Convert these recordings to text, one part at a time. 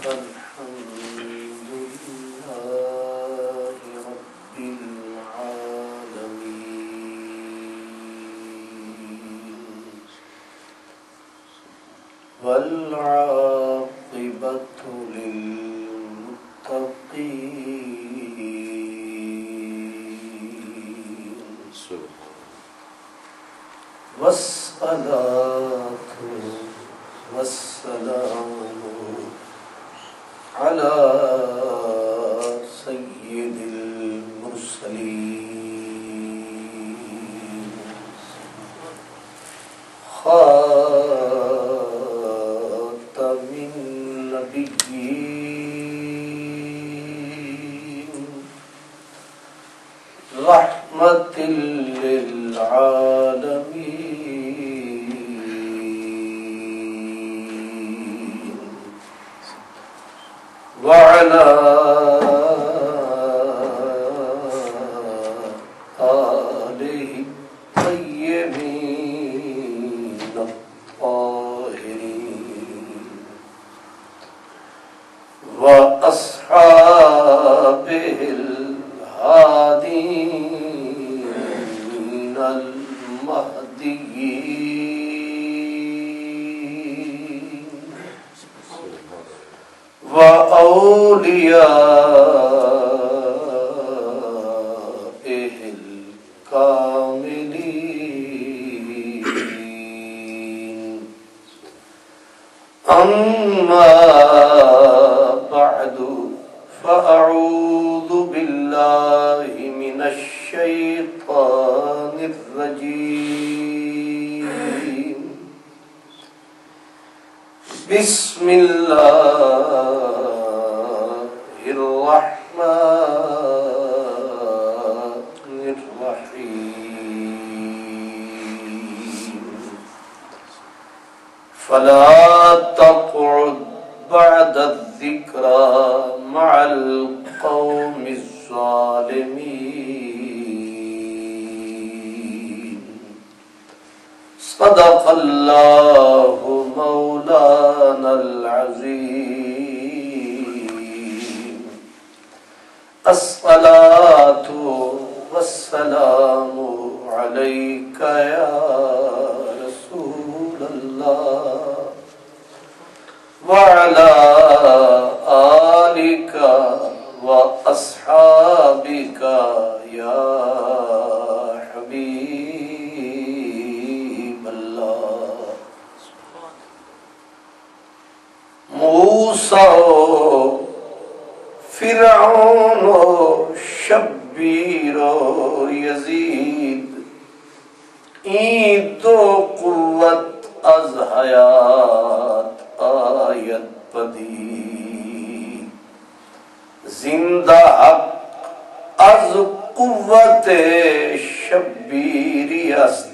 الحمد لله رب العالمين والعاقبة للمتقين والصلاة والسلام على سيد المرسلين خاتم النبيين رحمة للعالمين وعلى آله الطيبين الطاهرين وأصحابه الهادين المهديين وأوليائه الكاملين أما بعد فأعوذ بالله من الشيطان الرجيم بسم الله الرحمن الرحيم فلا تقعد بعد الذكرى مع القوم الظالمين صدق الله مولانا العظيم الصلاة والسلام عليك يا رسول الله وعلى آلك وأصحابك يا حبيب الله موسى فرعون شبیر یزید این دو قوت از حیات آیت پدید زندہ حق از قوت شبیری است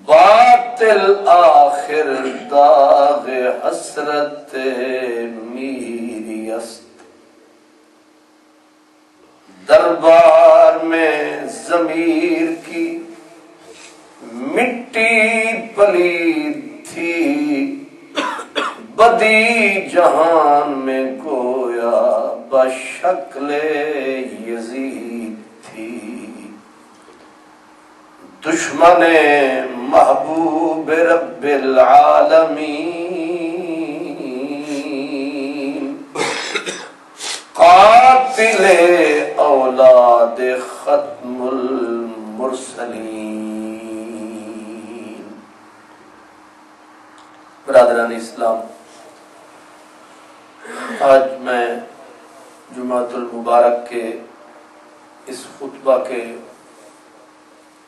باطل آخر داغ حسرت میری است دربار میں ضمیر کی مٹی پلید تھی بدی جہان میں گویا بشکل یزید تھی دشمن محبوب رب العالمین قاتل اولاد ختم المرسلین۔ برادران اسلام، آج میں جمعۃ المبارک کے اس خطبہ کے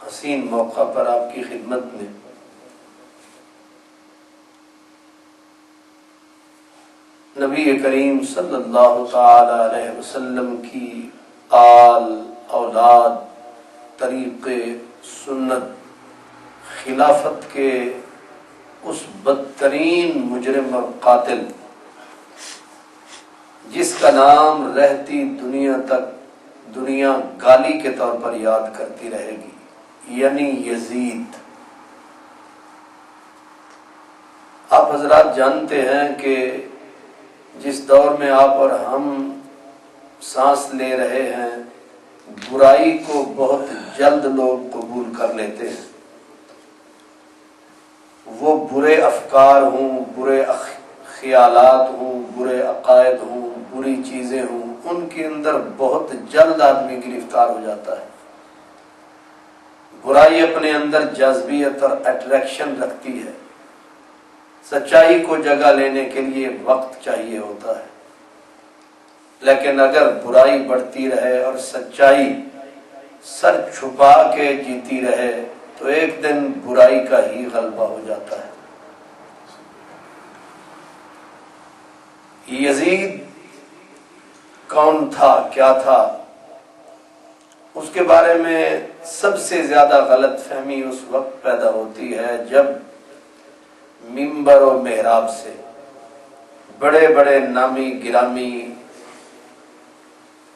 حسین موقع پر آپ کی خدمت میں نبی کریم صلی اللہ تعالی علیہ وسلم کی آل اولاد طریقے سنت خلافت کے اس بدترین مجرم اور قاتل جس کا نام رہتی دنیا تک دنیا گالی کے طور پر یاد کرتی رہے گی، یعنی یزید۔ آپ حضرات جانتے ہیں کہ جس دور میں آپ اور ہم سانس لے رہے ہیں، برائی کو بہت جلد لوگ قبول کر لیتے ہیں۔ وہ برے افکار ہوں، برے خیالات ہوں، برے عقائد ہوں، بری چیزیں ہوں، ان کے اندر بہت جلد آدمی گرفتار ہو جاتا ہے۔ برائی اپنے اندر جاذبیت اور اٹریکشن رکھتی ہے، سچائی کو جگہ لینے کے لیے وقت چاہیے ہوتا ہے، لیکن اگر برائی بڑھتی رہے اور سچائی سر چھپا کے جیتی رہے تو ایک دن برائی کا ہی غلبہ ہو جاتا ہے۔ یزید کون تھا، کیا تھا؟ اس کے بارے میں سب سے زیادہ غلط فہمی اس وقت پیدا ہوتی ہے جب منبر و محراب سے بڑے بڑے نامی گرامی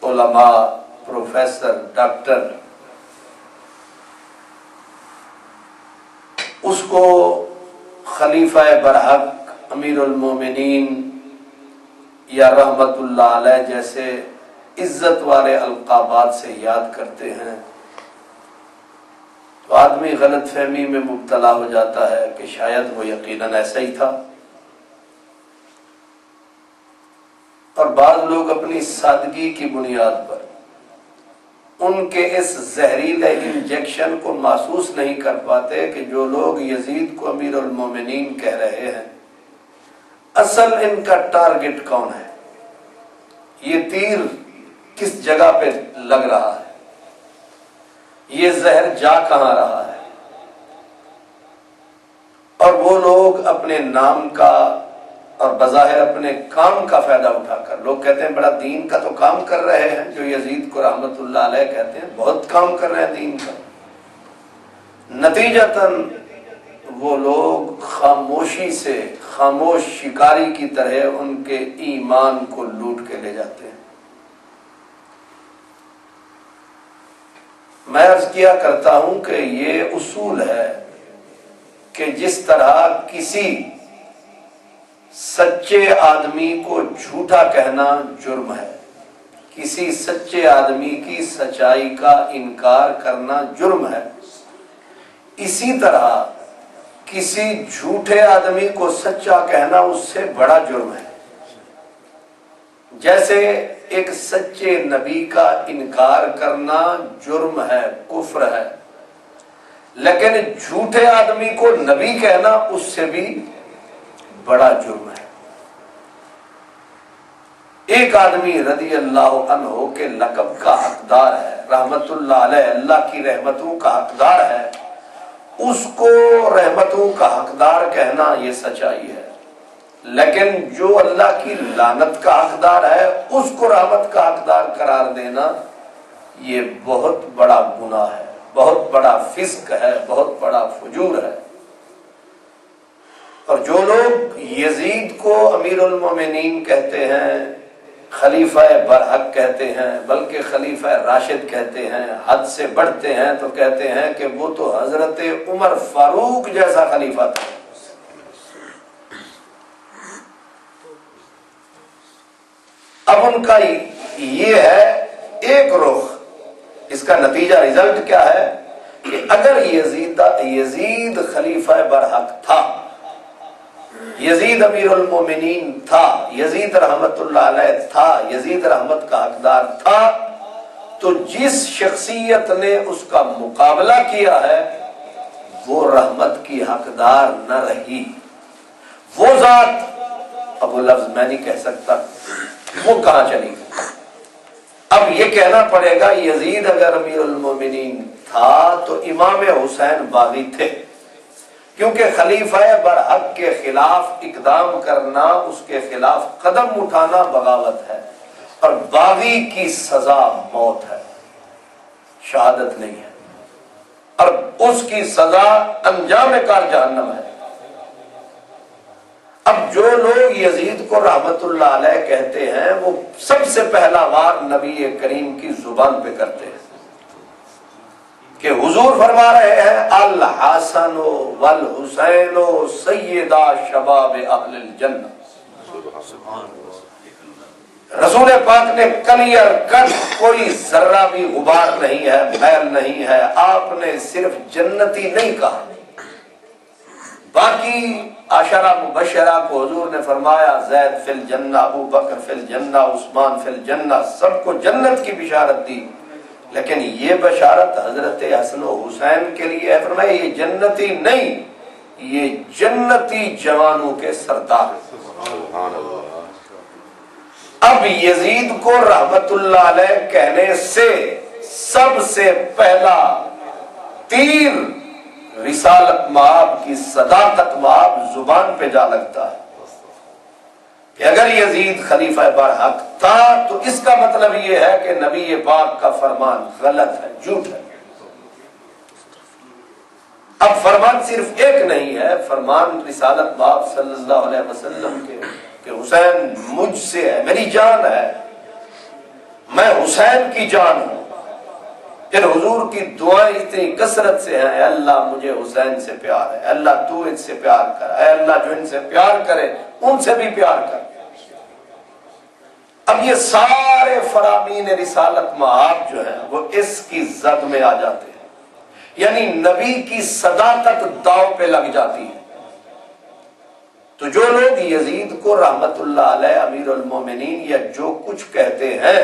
علماء، پروفیسر، ڈاکٹر اس کو خلیفہ برحق، امیر المومنین یا رحمت اللہ علیہ جیسے عزت والے القابات سے یاد کرتے ہیں تو آدمی غلط فہمی میں مبتلا ہو جاتا ہے کہ شاید وہ یقیناً ایسا ہی تھا۔ اور بعض لوگ اپنی سادگی کی بنیاد پر ان کے اس زہریلے انجیکشن کو محسوس نہیں کر پاتے کہ جو لوگ یزید کو امیر المومنین کہہ رہے ہیں، اصل ان کا ٹارگٹ کون ہے، یہ تیر کس جگہ پہ لگ رہا ہے، یہ زہر جا کہاں رہا ہے۔ اور وہ لوگ اپنے نام کا اور بظاہر اپنے کام کا فائدہ اٹھا کر، لوگ کہتے ہیں بڑا دین کا تو کام کر رہے ہیں، جو یزید کو رحمت اللہ علیہ کہتے ہیں بہت کام کر رہے ہیں دین کا، نتیجتاً وہ لوگ خاموشی سے، خاموش شکاری کی طرح ان کے ایمان کو لوٹ کے لے جاتے ہیں۔ میں عرض کیا کرتا ہوں کہ یہ اصول ہے کہ جس طرح کسی سچے آدمی کو جھوٹا کہنا جرم ہے، کسی سچے آدمی کی سچائی کا انکار کرنا جرم ہے، اسی طرح کسی جھوٹے آدمی کو سچا کہنا اس سے بڑا جرم ہے۔ جیسے ایک سچے نبی کا انکار کرنا جرم ہے، کفر ہے، لیکن جھوٹے آدمی کو نبی کہنا اس سے بھی بڑا جرم ہے۔ ایک آدمی رضی اللہ عنہ کے لقب کا حقدار ہے، رحمت اللہ علیہ، اللہ کی رحمتوں کا حقدار ہے، اس کو رحمتوں کا حقدار کہنا یہ سچائی ہے، لیکن جو اللہ کی لعنت کا حقدار ہے اس کو رحمت کا حقدار قرار دینا یہ بہت بڑا گناہ ہے، بہت بڑا فسق ہے، بہت بڑا فجور ہے۔ اور جو لوگ یزید کو امیر المومنین کہتے ہیں، خلیفہ برحق کہتے ہیں، بلکہ خلیفہ راشد کہتے ہیں، حد سے بڑھتے ہیں تو کہتے ہیں کہ وہ تو حضرت عمر فاروق جیسا خلیفہ تھا۔ اب ان کا یہ ہے ایک رخ، اس کا نتیجہ رزلٹ کیا ہے کہ اگر یزید خلیفہ برحق تھا، یزید امیر المومنین تھا، یزید رحمت اللہ علیہ تھا، یزید رحمت کا حقدار تھا، تو جس شخصیت نے اس کا مقابلہ کیا ہے وہ رحمت کی حقدار نہ رہی۔ وہ ذات، اب وہ لفظ میں نہیں کہہ سکتا، وہ کہاں چلی گئی؟ اب یہ کہنا پڑے گا یزید اگر امیر المومنین تھا تو امام حسین باغی تھے، کیونکہ خلیفہ برحق کے خلاف اقدام کرنا، اس کے خلاف قدم اٹھانا بغاوت ہے، اور باغی کی سزا موت ہے، شہادت نہیں ہے، اور اس کی سزا انجام کار جہنم ہے۔ اب جو لوگ یزید کو رحمت اللہ علیہ کہتے ہیں وہ سب سے پہلا وار نبی کریم کی زبان پہ کرتے ہیں کہ حضور فرما رہے ہیں الحسن والحسین سیدا شباب اہل الجنہ، رسول پاک نے کلیئر کٹ، کوئی ذرہ بھی غبار نہیں ہے، میل نہیں ہے، آپ نے صرف جنتی نہیں کہا، باقی عشرہ مبشرہ کو حضور نے فرمایا زید فی الجنہ، ابو بکر فی الجنہ، عثمان فی الجنہ، سب کو جنت کی بشارت دی، لیکن یہ بشارت حضرت حسن و حسین کے لیے ہے، فرمایا یہ جنتی نہیں، یہ جنتی جوانوں کے سردار۔ سبحان اللہ۔ اب یزید کو رحمت اللہ علیہ کہنے سے سب سے پہلا تیر رسالت مآب کی صداقت مآب زبان پہ جا لگتا ہے کہ اگر یزید خلیفہ برحق تھا تو اس کا مطلب یہ ہے کہ نبی پاک کا فرمان غلط ہے، جھوٹ ہے۔ اب فرمان صرف ایک نہیں ہے، فرمان رسالت مآب صلی اللہ علیہ وسلم کے کہ حسین مجھ سے ہے، میری جان ہے، میں حسین کی جان ہوں۔ پھر حضور کی دعائیں اتنی کثرت سے ہیں، اے اللہ مجھے حسین سے پیار ہے، اے اللہ تو ان سے پیار کر، اے اللہ جو ان سے پیار کرے ان سے بھی پیار کر۔ اب یہ سارے فرامین رسالت مآب جو ہیں وہ اس کی زد میں آ جاتے ہیں، یعنی نبی کی صداقت داؤ پہ لگ جاتی ہے۔ تو جو لوگ یزید کو رحمت اللہ علیہ امیر المومنین یا جو کچھ کہتے ہیں،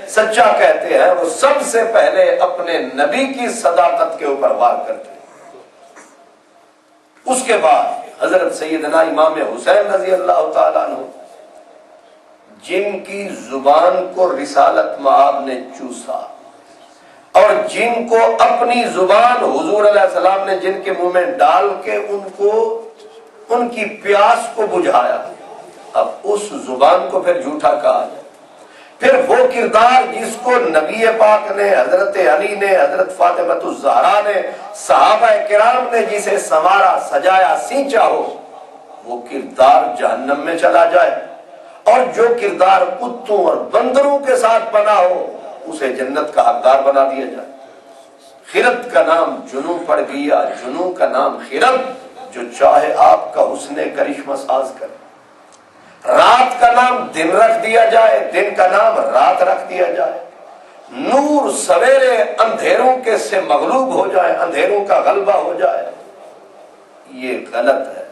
سچا کہتے ہیں، وہ سب سے پہلے اپنے نبی کی صداقت کے اوپر وار کرتے ہیں۔ اس کے بعد حضرت سیدنا امام حسین رضی اللہ تعالیٰ عنہ، جن کی زبان کو رسالت مآب نے چوسا اور جن کو اپنی زبان حضور علیہ السلام نے جن کے منہ میں ڈال کے ان کی پیاس کو بجھایا، اب اس زبان کو پھر جھوٹا کہا جائے۔ پھر وہ کردار جس کو نبی پاک نے، حضرت علی نے، حضرت فاطمہ الزہرا نے، صحابہ کرام نے جسے سنوارا سجایا سینچا ہو، وہ کردار جہنم میں چلا جائے، اور جو کردار کتوں اور بندروں کے ساتھ بنا ہو اسے جنت کا حقدار بنا دیا جائے۔ خرد کا نام جنوں پڑ گیا، جنوں کا نام خرد، جو چاہے آپ کا حسن کرشمہ ساز کرے۔ رات کا نام دن رکھ دیا جائے، دن کا نام رات رکھ دیا جائے۔ نور سویرے اندھیروں کے سے مغلوب ہو جائے، اندھیروں کا غلبہ ہو جائے، یہ غلط ہے۔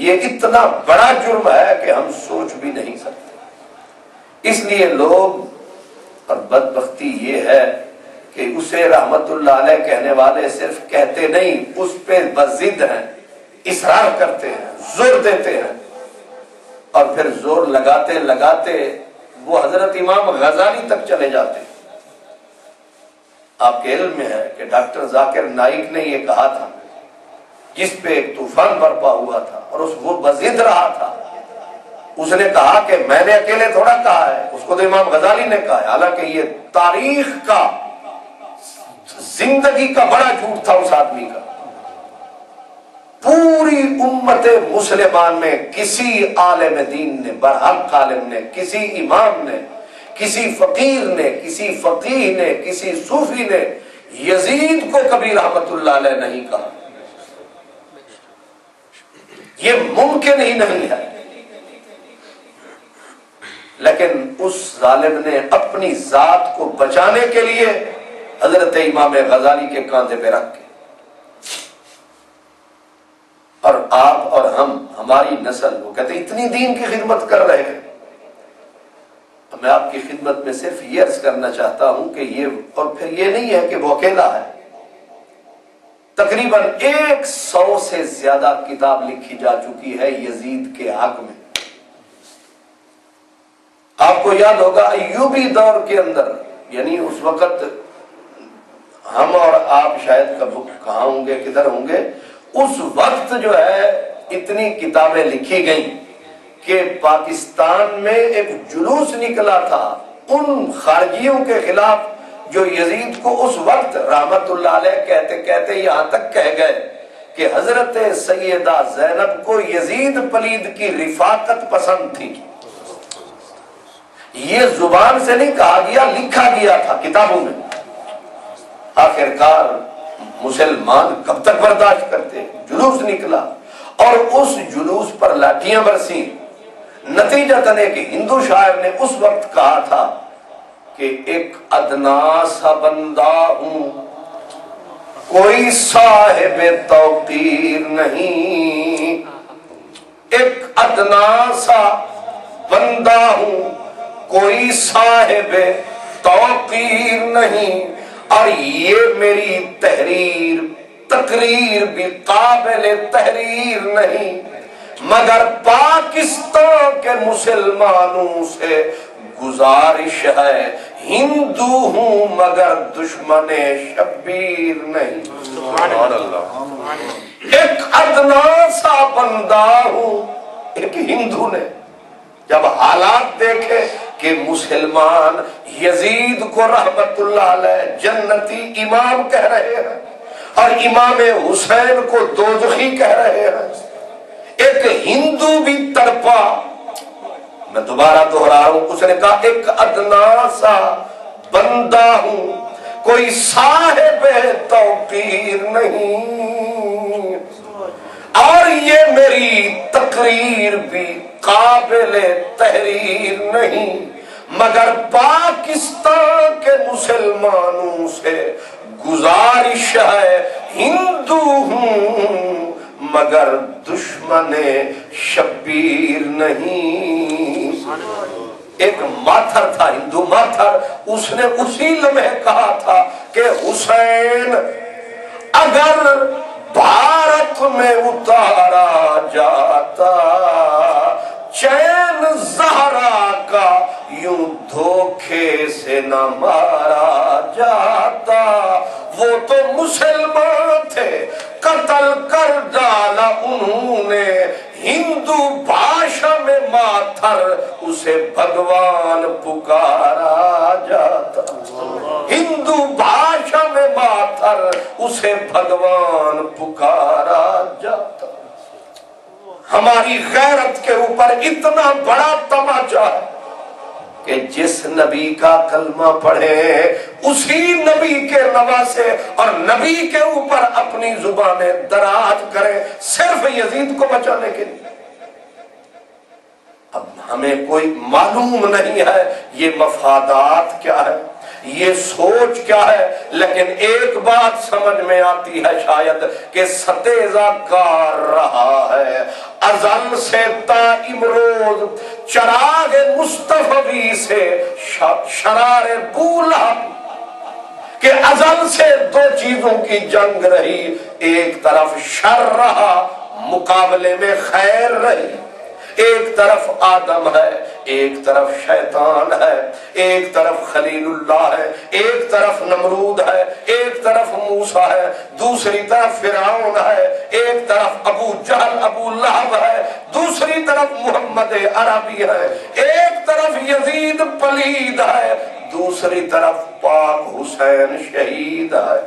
یہ اتنا بڑا جرم ہے کہ ہم سوچ بھی نہیں سکتے۔ اس لیے لوگ، اور بدبختی یہ ہے کہ اسے رحمت اللہ علیہ کہنے والے صرف کہتے نہیں، اس پہ بضد ہیں، اصرار کرتے ہیں، زور دیتے ہیں، اور پھر زور لگاتے لگاتے وہ حضرت امام غزالی تک چلے جاتے ہیں۔ آپ کے علم میں ہے کہ ڈاکٹر ذاکر نائک نے یہ کہا تھا، جس پہ ایک طوفان برپا ہوا تھا اور وہ بضد رہا تھا، اس نے کہا کہ میں نے اکیلے تھوڑا کہا ہے، اس کو تو امام غزالی نے کہا ہے، حالانکہ یہ تاریخ کا، زندگی کا بڑا جھوٹ تھا اس آدمی کا۔ پوری امت مسلمان میں کسی عالم دین نے، برحق عالم نے، کسی امام نے، کسی فقیر نے، کسی فقیہ نے، کسی صوفی نے یزید کو کبھی رحمت اللہ علیہ نہیں کہا۔ یہ ممکن ہی نہیں ہے، لیکن اس ظالم نے اپنی ذات کو بچانے کے لیے حضرت امام غزالی کے کاندھے پہ رکھ کے، اور آپ اور ہماری نسل، وہ کہتے ہیں اتنی دین کی خدمت کر رہے ہیں۔ میں آپ کی خدمت میں صرف یہ عرض کرنا چاہتا ہوں کہ یہ، اور پھر یہ نہیں ہے کہ وہ اکیلا ہے، تقریباً 100 سے زیادہ کتاب لکھی جا چکی ہے یزید کے حق میں۔ آپ کو یاد ہوگا ایوبی دور کے اندر، یعنی اس وقت ہم اور آپ شاید کہاں ہوں گے، کدھر ہوں گے، اس وقت جو ہے اتنی کتابیں لکھی گئیں کہ پاکستان میں ایک جلوس نکلا تھا ان خارجیوں کے خلاف جو یزید کو اس وقت رحمت اللہ علیہ کہتے کہتے یہاں تک کہہ گئے کہ حضرت سیدہ زینب کو یزید پلید کی رفاقت پسند تھی۔ یہ زبان سے نہیں کہا گیا، لکھا گیا تھا کتابوں میں۔ آخرکار مسلمان کب تک برداشت کرتے، جلوس نکلا اور اس جلوس پر لاٹیاں برسیں، نتیجتاً ایک ہندو شاعر نے اس وقت کہا تھا کہ ایک ادنا سا بندہ ہوں، کوئی صاحب توقیر نہیں، ایک ادنا سا بندہ ہوں، کوئی صاحب توقیر نہیں، اور یہ میری تقریر بھی قابل تحریر نہیں، مگر پاکستان کے مسلمانوں سے گزارش ہے، ہندو ہوں مگر دشمن شبیر نہیں۔ سبحان اللہ۔ ایک ادنا سا بندہ ہوں، ایک ہندو نے جب حالات دیکھے کہ مسلمان یزید کو رحمت اللہ علیہ جنتی امام کہہ رہے ہیں اور امام حسین کو دوزخی کہہ رہے ہیں، ایک ہندو بھی تڑپا۔ میں دوبارہ دہرا رہا ہوں، اس نے کہا ایک ادنا سا بندہ ہوں، کوئی صاحب توقیر نہیں، اور یہ میری تقریر بھی قابل تحریر نہیں، مگر پاکستان کے مسلمانوں سے گزارش ہے، ہندو ہوں مگر دشمن شبیر نہیں۔ ایک ماتھر تھا، ہندو ماتھر، اس نے اسی لمحے کہا تھا کہ حسین اگر بھارت میں اتارا جاتا، چین زہرا کا یوں دھوکے سے نہ مارا جاتا، وہ تو مسلمان تھے قتل کر ڈالا انہوں نے، ہندو بھاشا میں ماتھر اسے بھگوان پکارا جاتا، ہندو بھاشا میں ماتھر اسے بھگوان پکارا جاتا۔ ہماری غیرت کے اوپر اتنا بڑا تماچا ہے کہ جس نبی کا کلمہ پڑھے اسی نبی کے نواسے اور نبی کے اوپر اپنی زبانیں دراز کریں صرف یزید کو بچانے کے لیے۔ اب ہمیں کوئی معلوم نہیں ہے یہ مفادات کیا ہے، یہ سوچ کیا ہے، لیکن ایک بات سمجھ میں آتی ہے شاید کہ ستیزہ کار رہا ہے ازل سے تا امروز، چراغ مصطفی سے شرار بولا، کہ ازل سے دو چیزوں کی جنگ رہی، ایک طرف شر رہا مقابلے میں خیر رہی، ایک طرف آدم ہے، ایک طرف شیطان ہے، ایک طرف خلیل اللہ ہے، ایک طرف نمرود ہے، ایک طرف موسیٰ ہے، دوسری طرف فرعون ہے، ایک طرف ابو جہل ابو لہب ہے، دوسری طرف محمد عربی ہے، ایک طرف یزید پلید ہے، دوسری طرف پاک حسین شہید ہے۔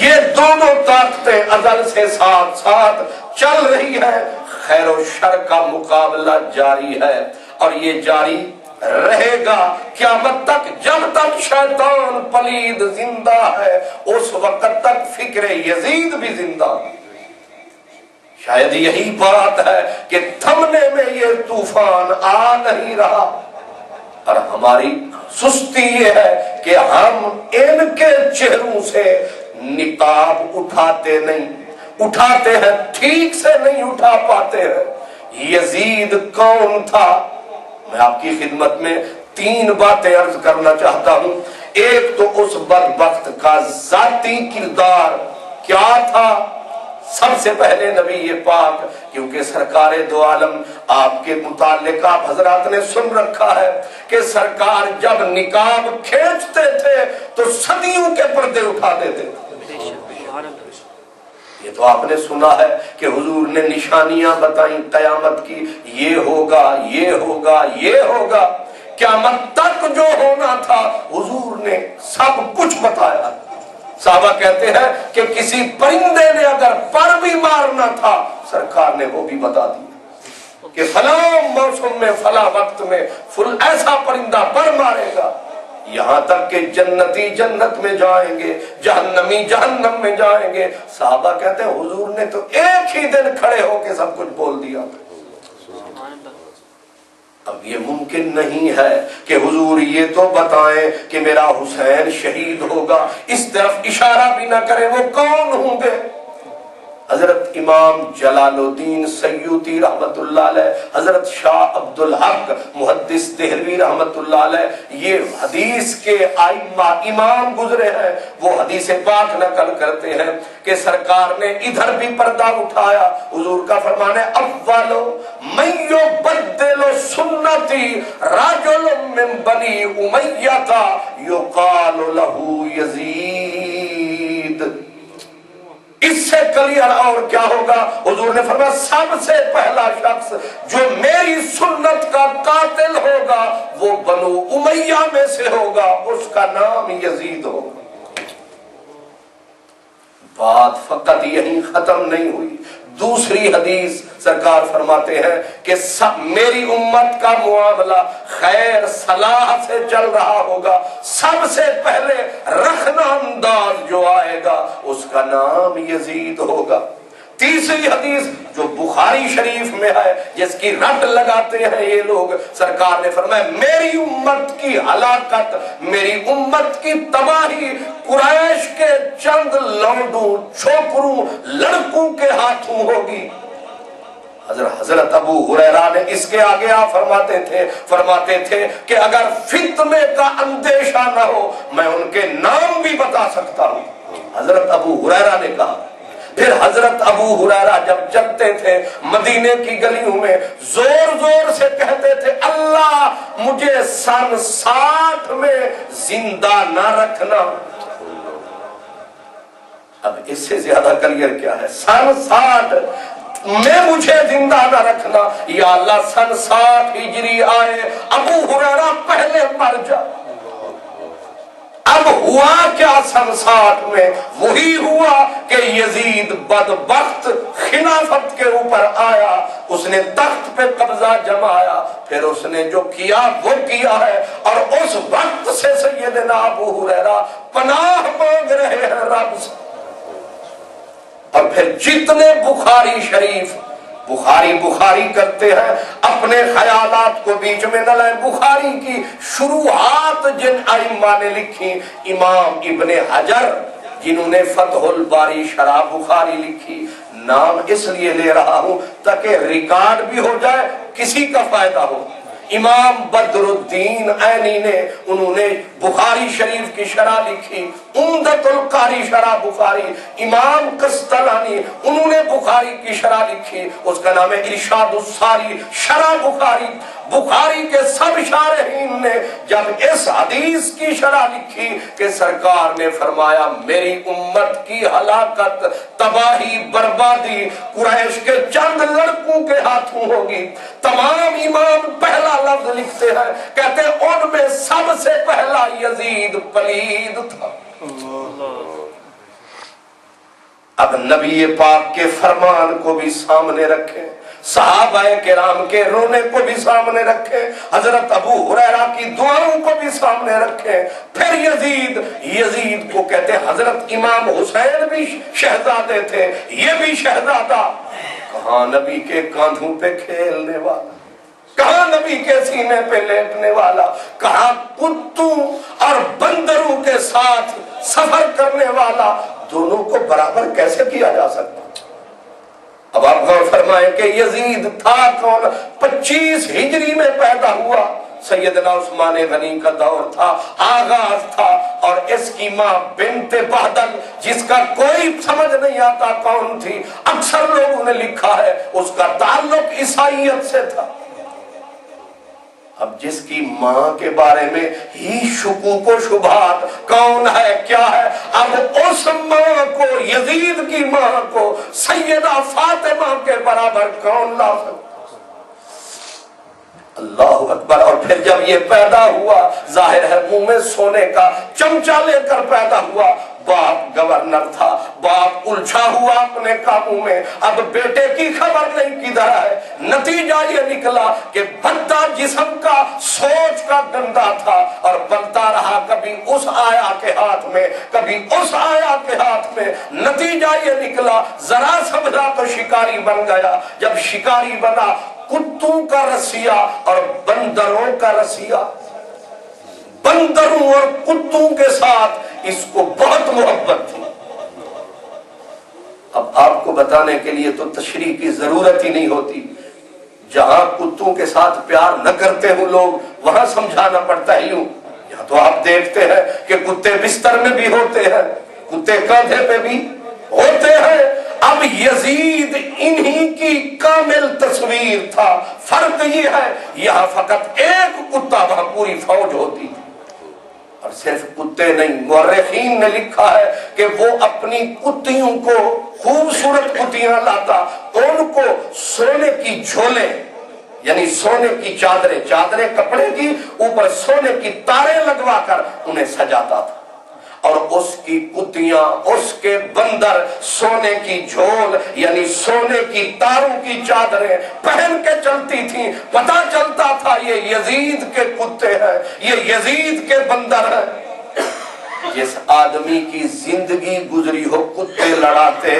یہ دونوں طاقتیں ازل سے ساتھ ساتھ چل رہی ہے، خیر و شر کا مقابلہ جاری ہے، اور یہ جاری رہے گا قیامت تک، جب تک شیطان پلید زندہ ہے اس وقت تک فکر یزید بھی زندہ ہے۔ شاید یہی بات ہے کہ تھمنے میں یہ طوفان آ نہیں رہا، اور ہماری سستی یہ ہے کہ ہم ان کے چہروں سے نقاب اٹھاتے نہیں، اٹھاتے ہیں ٹھیک سے نہیں اٹھا پاتے ہیں۔ یزید کون تھا؟ میں آپ کی خدمت میں تین باتیں عرض کرنا چاہتا ہوں۔ ایک تو اس بدبخت کا ذاتی کردار کیا تھا، سب سے پہلے نبی پاک، کیونکہ سرکار دو عالم آپ کے متعلق آپ حضرات نے سن رکھا ہے کہ سرکار جب نقاب کھینچتے تھے تو صدیوں کے پردے اٹھا دیتے تھے۔ یہ تو آپ نے سنا ہے کہ حضور نے نشانیاں بتائیں قیامت کی، یہ ہوگا یہ ہوگا یہ ہوگا، قیامت تک جو ہونا تھا حضور نے سب کچھ بتایا۔ صحابہ کہتے ہیں کہ کسی پرندے نے اگر پر بھی مارنا تھا سرکار نے وہ بھی بتا دیا کہ فلاں موسم میں فلاں وقت میں ایسا پرندہ پر مارے گا، یہاں تک کہ جنتی جنت میں جائیں گے، جہنمی جہنم میں جائیں گے۔ صحابہ کہتے ہیں حضور نے تو ایک ہی دن کھڑے ہو کے سب کچھ بول دیا۔ اب یہ ممکن نہیں ہے کہ حضور یہ تو بتائیں کہ میرا حسین شہید ہوگا، اس طرف اشارہ بھی نہ کریں، وہ کون ہوں گے؟ حضرت امام جلال الدین سیوطی رحمت اللہ علیہ، حضرت شاہ عبد الحق محدث دہلوی رحمت اللہ علیہ، یہ حدیث کے ائمہ امام گزرے ہیں، وہ حدیث پاک نقل کرتے ہیں کہ سرکار نے ادھر بھی پردہ اٹھایا، حضور کا فرمان ہے اولو من یبدل سنتی رجل من بنی امیہ یقال له یزید۔ اس سے کلیئر اور کیا ہوگا؟ حضور نے فرمایا سب سے پہلا شخص جو میری سنت کا قاتل ہوگا وہ بنو امیہ میں سے ہوگا، اس کا نام یزید ہوگا۔ بات فقط یہی ختم نہیں ہوئی، دوسری حدیث سرکار فرماتے ہیں کہ میری امت کا معاملہ خیر صلاح سے چل رہا ہوگا، سب سے پہلے رخنہ انداز جو آئے گا اس کا نام یزید ہوگا۔ تیسری حدیث جو بخاری شریف میں ہے، جس کی رٹ لگاتے ہیں یہ لوگ، سرکار نے فرمایا میری امت کی ہلاکت، میری امت کی تباہی قریش کے چند لونڈوں چھوکروں لڑکوں کے ہاتھوں ہوگی۔ حضرت ابو ہریرہ نے اس کے آگے فرماتے تھے کہ اگر فتنے کا اندیشہ نہ ہو میں ان کے نام بھی بتا سکتا ہوں، حضرت ابو ہریرہ نے کہا۔ پھر حضرت ابو ہریرہ جب چلتے تھے مدینے کی گلیوں میں زور زور سے کہتے تھے اللہ مجھے سن 60 میں زندہ نہ رکھنا۔ اب اس سے زیادہ کلیئر کیا ہے؟ سن 60 میں مجھے زندہ نہ رکھنا، یا اللہ سن 60 ہجری آئے ابو ہریرہ پہلے مر جا۔ اب ہوا کیا سن 60 میں؟ وہی ہوا کہ یزید بدبخت خلافت کے اوپر آیا، اس نے تخت پہ قبضہ جمایا، پھر اس نے جو کیا وہ کیا ہے، اور اس وقت سے سیدنا ابو ہریرہ پناہ مانگ رہے ہیں رب سے۔ اور پھر جتنے بخاری شریف بخاری کرتے ہیں اپنے خیالات کو بیچ میں نہ لائیں، بخاری کی شروحات جن ائمہ نے لکھی، امام ابن حجر جنہوں نے فتح الباری شرح بخاری لکھی، نام اس لیے لے رہا ہوں تاکہ ریکارڈ بھی ہو جائے، کسی کا فائدہ ہو۔ امام بدر الدین عینی نے انہوں نے بخاری شریف کی شرح لکھی، عمدۃ القاری شرح بخاری۔ امام قسطلانی انہوں نے بخاری کی شرح لکھی، اس کا نام ہے ارشاد الساری شرح بخاری۔ بخاری کے سب شارحین نے جب اس حدیث کی شرح لکھی کہ سرکار نے فرمایا میری امت کی ہلاکت، تباہی، بربادی قریش کے چند لڑکوں کے ہاتھوں ہوگی، تمام امام پہلا لفظ لکھتے ہیں، کہتے ہیں ان میں سب سے پہلا یزید پلید تھا۔ اب نبی پاک کے فرمان کو بھی سامنے رکھیں، صحابہ کرام کے رونے کو بھی سامنے رکھیں، حضرت ابو ہریرہ کی دعاؤں کو بھی سامنے رکھیں، پھر یزید کو کہتے ہیں حضرت امام حسین بھی شہزادے تھے، یہ بھی شہزادہ، کہاں نبی کے کاندھوں پہ کھیلنے والا، کہاں نبی کے سینے پہ لیٹنے والا، کہاں کتوں اور بندروں کے ساتھ سفر کرنے والا، دونوں کو برابر کیسے کیا جا سکتا؟ اب آپ غور فرمائیں کہ یزید تھا کون؟ 25 ہجری میں پیدا ہوا، سیدنا عثمان غنی کا دور تھا، آغاز تھا، اور اس کی ماں بنت بہدل جس کا کوئی سمجھ نہیں آتا کون تھی، اکثر لوگوں نے لکھا ہے اس کا تعلق عیسائیت سے تھا۔ اب جس کی ماں کے بارے میں ہی شکوک و شبہات کون ہے کیا ہے، اب اس ماں کو، یزید کی ماں کو سیدہ فاطمہ کے برابر کون لا سکتا؟ اللہ اکبر۔ اور پھر جب یہ پیدا ہوا، ظاہر ہے منہ میں سونے کا چمچہ لے کر پیدا ہوا، باپ گورنر تھا، باپ الجھا ہوا اپنے کاموں میں، اب بیٹے کی خبر نہیں کدھر ہے۔ نتیجہ یہ نکلا کہ بنتا جسم کا سوچ کا ڈنڈا تھا اور بنتا رہا کبھی اس آیا کے ہاتھ میں کبھی اس آیا کے ہاتھ میں۔ نتیجہ یہ نکلا ذرا سمجھا تو شکاری بن گیا، جب شکاری بنا کتوں کا رسیا اور بندروں کا رسیا، بندروں اور کتوں کے ساتھ اس کو بہت محبت تھی۔ اب آپ کو بتانے کے لیے تو تشریح کی ضرورت ہی نہیں ہوتی، جہاں کتوں کے ساتھ پیار نہ کرتے ہوں لوگ وہاں سمجھانا پڑتا ہے یوں۔ یہاں تو آپ دیکھتے ہیں کہ کتے بستر میں بھی ہوتے ہیں، کتے کاندھے پہ بھی ہوتے ہیں۔ اب یزید انہی کی کامل تصویر تھا، فرق یہ ہے یہاں فقط ایک کتا وہاں پوری فوج ہوتی تھی۔ اور صرف کتے نہیں، مورخین نے لکھا ہے کہ وہ اپنی کتیوں کو خوبصورت کتیاں لاتا، ان کو سونے کی جھولیں یعنی سونے کی چادریں کپڑے کی اوپر سونے کی تاریں لگوا کر انہیں سجاتا تھا، اور اس کی کتیاں اس کے بندر سونے کی جھول یعنی سونے کی تاروں کی چادریں پہن کے چلتی تھیں۔ پتہ چلتا تھا یہ یزید کے کتے ہیں، یہ یزید کے بندر ہیں۔ جس آدمی کی زندگی گزری ہو کتے لڑاتے،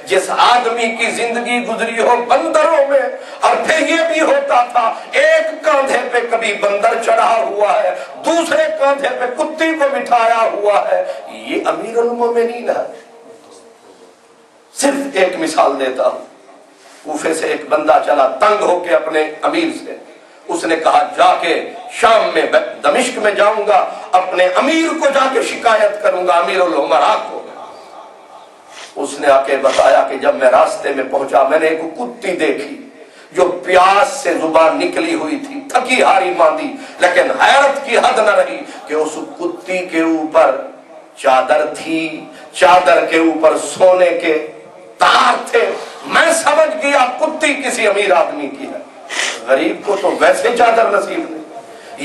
جس آدمی کی زندگی گزری ہو بندروں میں، اور پھر یہ بھی ہوتا تھا ایک کاندھے پہ کبھی بندر چڑھا ہوا ہے، دوسرے کاندھے پہ کتی کو بٹھایا ہوا ہے، یہ امیر المومنین ہے۔ صرف ایک مثال دیتا ہوں، کوفے سے ایک بندہ چلا تنگ ہو کے اپنے امیر سے، اس نے کہا جا کے شام میں دمشق میں جاؤں گا، اپنے امیر کو جا کے شکایت کروں گا، امیر الامراء کو۔ اس نے آ کے بتایا کہ جب میں راستے میں پہنچا میں نے ایک کتی دیکھی جو پیاس سے زبان نکلی ہوئی تھی، تھکی ہاری ماندی، لیکن حیرت کی حد نہ رہی کہ اس کتی کے اوپر چادر تھی، چادر کے اوپر سونے کے تار تھے۔ میں سمجھ گیا کتی کسی امیر آدمی کی ہے، غریب کو تو ویسے چادر نصیب نہیں،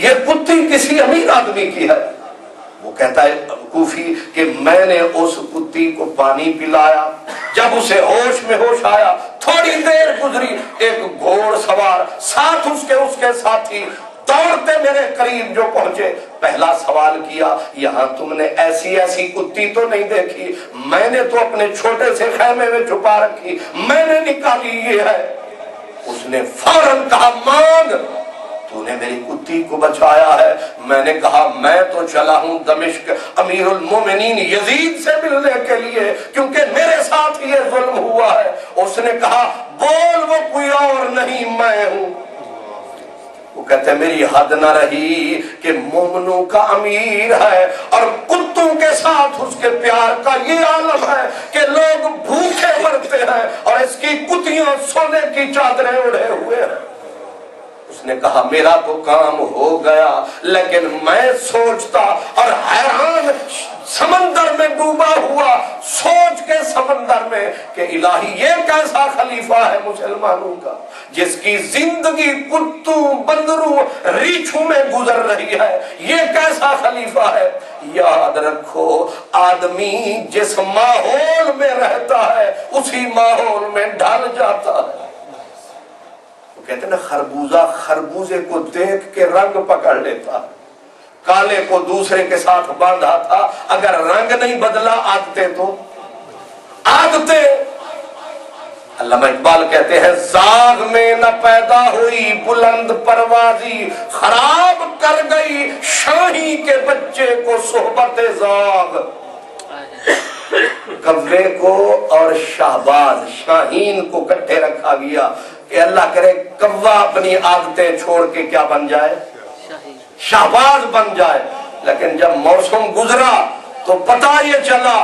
یہ کتی کسی امیر آدمی کی ہے۔ وہ کہتا ہے کوفی کہ میں نے اس کتی کو پانی پلایا، جب اسے ہوش میں ہوش آیا تھوڑی دیر گزری، ایک گھوڑ سوار ساتھ اس کے ساتھی دوڑتے میرے قریب جو پہنچے، پہلا سوال کیا یہاں تم نے ایسی کتی تو نہیں دیکھی؟ میں نے تو اپنے چھوٹے سے خیمے میں چھپا رکھی، میں نے نکالی، یہ ہے۔ اس نے فوراً کہا مانگ، تو نے میری کتی کو بچایا ہے۔ میں نے کہا میں تو چلا ہوں دمشق امیر المومنین یزید سے ملنے کے لیے، کیونکہ میرے ساتھ یہ ظلم ہوا ہے۔ اس نے کہا بول، وہ کوئی اور نہیں میں ہوں۔ وہ کہتے ہیں میری حد نہ رہی کہ مومنوں کا امیر ہے اور کتوں کے ساتھ اس کے پیار کا یہ عالم ہے کہ لوگ بھوکے مرتے ہیں اور اس کی کتیاں سونے کی چادریں اڑے ہوئے ہیں۔ اس نے کہا میرا تو کام ہو گیا، لیکن میں سوچتا اور حیران سمندر میں ڈوبا ہوا سوچ کے سمندر میں کہ الہی یہ کیسا خلیفہ ہے مسلمانوں کا جس کی زندگی کتوں بندروں ریچھوں میں گزر رہی ہے، یہ کیسا خلیفہ ہے۔ یاد رکھو آدمی جس ماحول میں رہتا ہے اسی ماحول میں ڈھل جاتا ہے۔ کہتے ہیں نا خربوزہ خربوزے کو دیکھ کے رنگ پکڑ لیتا، کالے کو دوسرے کے ساتھ باندھا تھا، اگر رنگ نہیں بدلا عادتیں۔ علامہ اقبال کہتے ہیں زاغ میں نہ پیدا ہوئی بلند پروازی، خراب کر گئی شاہی کے بچے کو صحبت زاغ۔ کوے کو اور شہباز شاہین کو کٹھے رکھا گیا کہ اللہ کرے کوا اپنی عادتیں چھوڑ کے کیا بن جائے، شہباز بن جائے۔ لیکن جب موسم گزرا تو پتہ یہ چلا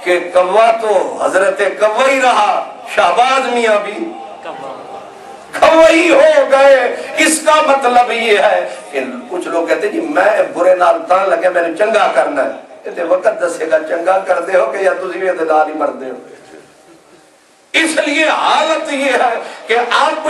کہ کوا تو حضرت کوا ہی رہا، شہباز میاں بھی کوا ہی ہو گئے۔ اس کا مطلب یہ ہے کہ کچھ لوگ کہتے ہیں جی میں برے نال تاں لگے میں نے چنگا کرنا ہے، تے وقت دسے گا چنگا کر دے ہو کہ یا تسی بھی ادھار ہی مر دے ہو۔ اس لیے حالت یہ ہے کہ آپ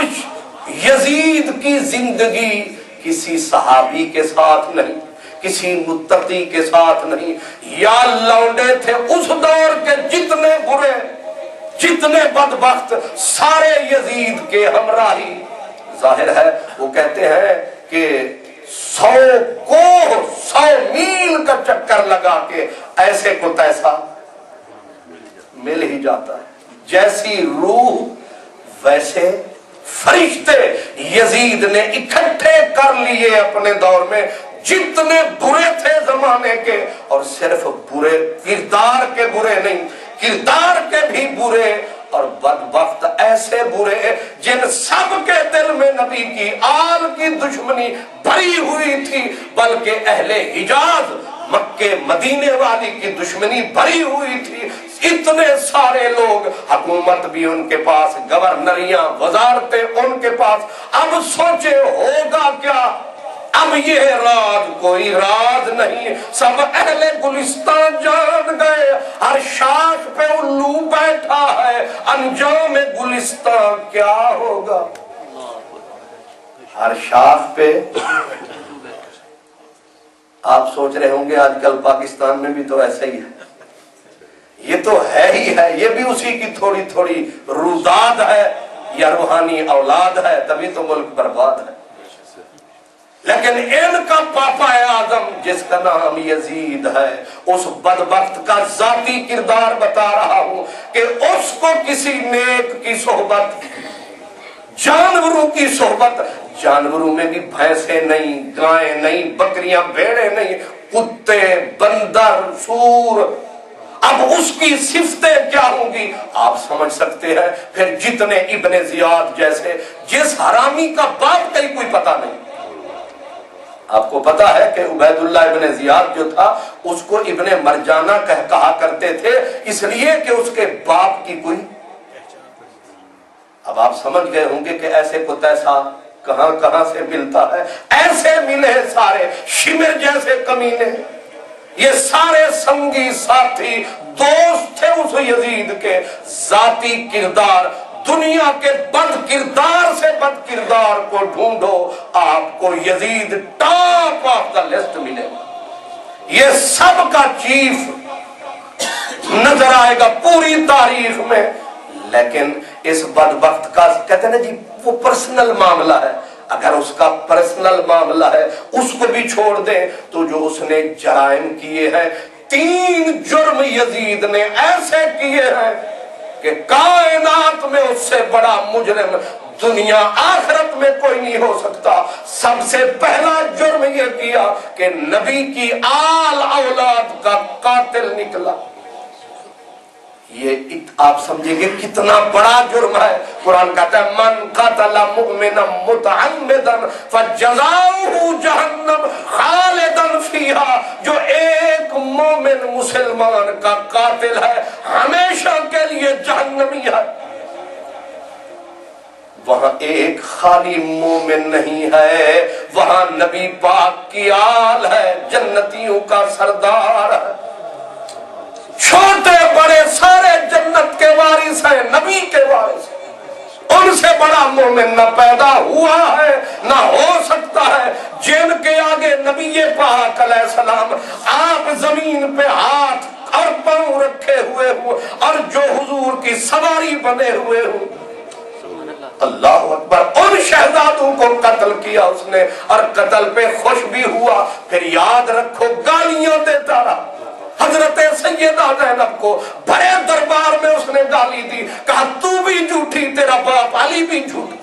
یزید کی زندگی کسی صحابی کے ساتھ نہیں، کسی متقی کے ساتھ نہیں. یا لونڈے تھے اس دور کے جتنے برے جتنے بدبخت سارے یزید کے ہمراہی. ظاہر ہے وہ کہتے ہیں کہ 100 میل کا چکر لگا کے ایسے کو تیسا مل ہی جاتا ہے. جیسی روح ویسے فرشتے یزید نے اکٹھے کر لیے اپنے دور میں جتنے برے تھے زمانے کے. اور صرف برے کردار کے برے نہیں، کردار کے بھی برے اور بدبخت ایسے برے جن سب کے دل میں نبی کی آل کی دشمنی بھری ہوئی تھی، بلکہ اہل حجاز مکے مدینے والی کی دشمنی بھری ہوئی تھی. اتنے سارے لوگ، حکومت بھی ان کے پاس، گورنریاں وزارتیں ان کے پاس. اب سوچے ہوگا کیا؟ اب یہ راز کوئی راز نہیں، سب اہل گلستان جان گئے. ہر شاخ پہ الو بیٹھا ہے، انجام گلستان کیا ہوگا؟ ہر شاخ پہ. آپ سوچ رہے ہوں گے آج کل پاکستان میں بھی تو ایسا ہی ہے. یہ تو ہے ہی ہے، یہ بھی اسی کی تھوڑی تھوڑی روزاد ہے یا روحانی اولاد ہے، تبھی تو ملک برباد ہے. لیکن ان کا پاپا اعظم جس کا نام یزید ہے، اس بدبخت کا ذاتی کردار بتا رہا ہوں کہ اس کو کسی نیک کی صحبت، جانوروں کی صحبت، جانوروں میں بھی بھینسیں نہیں، گائیں نہیں، بکریاں بھیڑیں نہیں، کتے، بندر، سور. اب اس کی صفتیں کیا ہوں گی آپ سمجھ سکتے ہیں. پھر جتنے ابن زیاد جیسے، جس حرامی کا باپ کا ہی کوئی پتہ نہیں. آپ کو پتا ہے کہ عبید اللہ ابن زیاد جو تھا اس کو ابن مرجانہ کہا کرتے تھے، اس لیے کہ اس کے باپ کی کوئی. اب آپ سمجھ گئے ہوں گے کہ ایسے کو تیسا کہاں کہاں سے ملتا ہے. ایسے ملے سارے شمر جیسے کمینے، یہ سارے سنگی ساتھی دوست تھے اس یزید کے. ذاتی کردار، دنیا کے بد کردار سے بد کردار کو ڈھونڈو، آپ کو یزید ٹاپ آف دا لسٹ ملے گا. یہ سب کا چیف نظر آئے گا پوری تاریخ میں. لیکن اس بدبخت کا کہتے ہیں جی وہ پرسنل معاملہ ہے. اگر اس کا پرسنل معاملہ ہے اس کو بھی چھوڑ دیں تو جو اس نے جرائم کیے ہیں، 3 جرم یزید نے ایسے کیے ہیں کہ کائنات میں اس سے بڑا مجرم دنیا آخرت میں کوئی نہیں ہو سکتا. سب سے پہلا جرم یہ کیا کہ نبی کی آل اولاد کا قاتل نکلا. یہ آپ سمجھیں گے کتنا بڑا جرم ہے. قرآن کہتا ہے من قتل مؤمنا متعمدا فجزاؤہ جہنم خالدا فیہا. جو ایک مومن مسلمان کا قاتل ہے ہمیشہ کے لیے جہنمی ہے. وہاں ایک خالی مومن نہیں ہے، وہاں نبی پاک کی آل ہے، جنتیوں کا سردار ہے. چھوٹے بڑے سارے جنت کے وارث ہیں، نبی کے وارث ہیں. ان سے بڑا مومن نہ پیدا ہوا ہے نہ ہو سکتا ہے. جن کے آگے نبی پاک علیہ السلام آپ زمین پہ ہاتھ اور پاؤں رکھے ہوئے ہو اور جو حضور کی سواری بنے ہوئے ہو. اللہ اکبر. ان شہزادوں کو قتل کیا اس نے اور قتل پہ خوش بھی ہوا. پھر یاد رکھو گالیاں دیتا رہا. حضرت سیدہ زینب کو بڑے دربار میں اس نے گالی دی، کہا تو بھی جھوٹی، تیرا باپ علی بھی جھوٹا.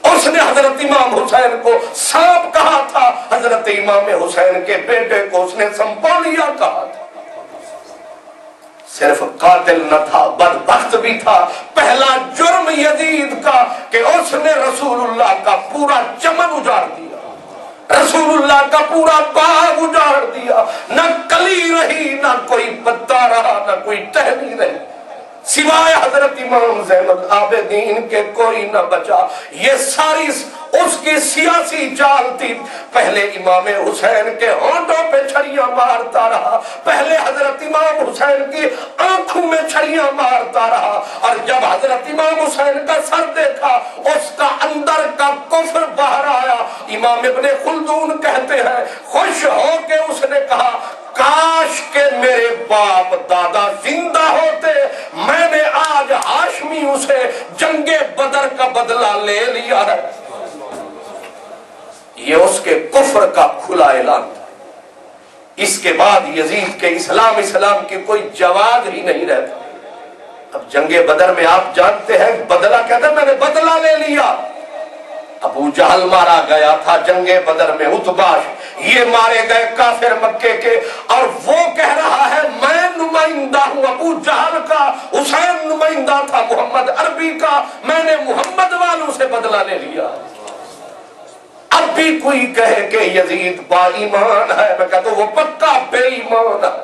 اس نے حضرت امام حسین کو سانپ کہا تھا، حضرت امام حسین کے بیٹے کو اس نے سمپولیا کہا تھا. صرف قاتل نہ تھا، بدبخت بھی تھا. پہلا جرم یزید کا کہ اس نے رسول اللہ کا پورا چمن اجاڑ دیا، رسول اللہ کا پورا باغ اجاڑ دیا. نہ کلی رہی، نہ کوئی پتا رہا، نہ کوئی ٹہنی رہی، سوائے حضرت امام زین العابدین کے کوئی نہ بچا. یہ ساری اس کی سیاسی چال تھی. پہلے امام حسین کے ہونٹوں پہ چھڑیاں مارتا رہا، پہلے حضرت امام حسین کی آنکھوں میں چھڑیاں مارتا رہا. اور جب حضرت امام حسین کا سر دیکھا اس کا اندر کا کفر باہر آیا. امام ابن خلدون کہتے ہیں خوش ہو جنگ بدر کا بدلہ لے لیا ہے، یہ اس کے کفر کا کھلا اعلان تھا۔ اس کے بعد یزید کے اسلام کی کوئی جواز ہی نہیں رہتا۔ اب جنگ بدر میں آپ جانتے ہیں بدلہ کہتا ہے میں نے بدلہ لے لیا۔ ابو جہل مارا گیا تھا جنگ بدر میں، عتبہ یہ مارے گئے کافر مکے کے، اور وہ کہہ رہا ہے میں نمائندہ ہوں ابو جہل کا، حسین نمائندہ تھا محمد عربی کا، میں نے محمد والوں سے بدلہ لے لیا۔ اب بھی کوئی کہے کہ یزید با ایمان ہے، میں کہتا ہوں وہ پکا بے ایمان ہے۔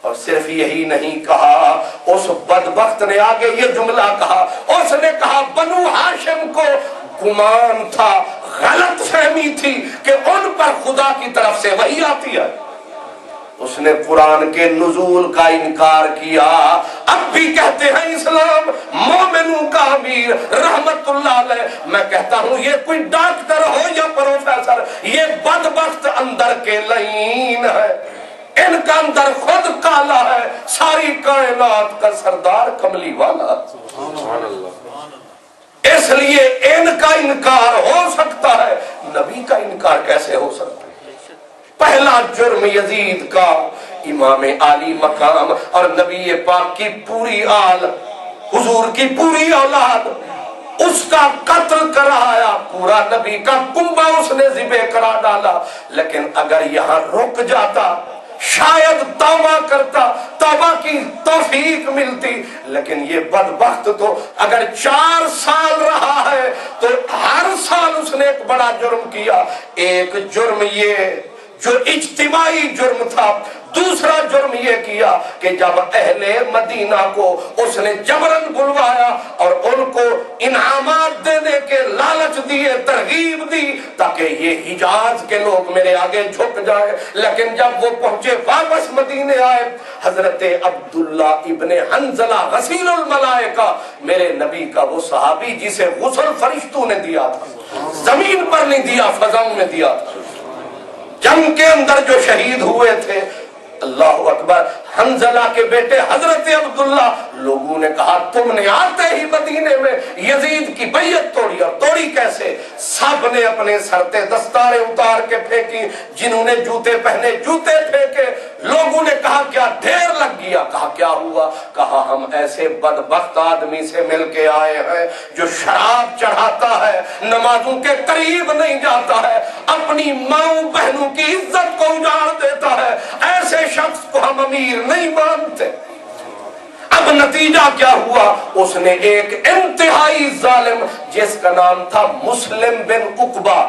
اور صرف یہی نہیں کہا، اس بدبخت نے آگے یہ جملہ کہا، اس نے کہا بنو ہاشم کو گمان تھا، غلط فہمی تھی کہ ان پر خدا کی طرف سے وحی آتی ہے۔ اس نے قرآن کے نزول کا انکار کیا۔ اب بھی کہتے ہیں اسلام مومنوں کا امیر رحمت اللہ علیہ، میں کہتا ہوں یہ کوئی ڈاکٹر ہو یا پروفیسر، یہ بدبخت اندر کے لعین ہے، ان کا اندر خود کالا ہے، ساری کائنات کا سردار کملی والا۔ اس لیے ان کا انکار ہو سکتا ہے، نبی کا انکار کیسے ہو سکتا ہے؟ پہلا جرم یزید کا امام عالی مقام اور نبی پاک کی پوری آل، حضور کی پوری اولاد، اس کا قتل کرایا، پورا نبی کا کنبہ اس نے ذبح کرا ڈالا۔ لیکن اگر یہاں رک جاتا، شاید توبہ کرتا، توبہ کی توفیق ملتی، لیکن یہ بدبخت تو اگر 4 سال رہا ہے تو ہر سال اس نے ایک بڑا جرم کیا۔ ایک جرم یہ جو اجتماعی جرم تھا، دوسرا جرم یہ کیا کہ جب اہل مدینہ کو اس نے جبرن بلوایا اور ان کو انعامات دینے کے لالچ دیے، ترغیب دی تاکہ یہ حجاز کے لوگ میرے آگے جھک جائیں، لیکن جب وہ پہنچے واپس مدینے آئے، حضرت عبداللہ ابن حنزلہ غسیل الملائکہ، میرے نبی کا وہ صحابی جسے غسل فرشتوں نے دیا تھا، زمین پر نہیں دیا، فضاؤں میں دیا تھا، جنگ کے اندر جو شہید ہوئے تھے، اللہ اکبر، حنزلہ کے بیٹے حضرت عبداللہ، لوگوں نے کہا تم نے آتے ہی مدینے میں یزید کی بیعت توڑی، اور توڑی کیسے؟ سب نے اپنے سر تے دستاریں اتار کے پھینکی، جنہوں نے جوتے پہنے جوتے پھینکے، لوگوں نے کہا کیا ڈھیر لگ گیا؟ کہا کیا ہوا؟ کہا ہم ایسے بدبخت آدمی سے مل کے آئے ہیں جو شراب چڑھاتا ہے، نمازوں کے قریب نہیں جاتا ہے، اپنی ماؤں بہنوں کی عزت کو اجاڑ دیتا ہے، ایسے شخص کو ہم امیر نہیں مانتے۔ اب نتیجہ کیا ہوا؟ اس نے ایک انتہائی ظالم جس کا نام تھا مسلم بن عقبہ،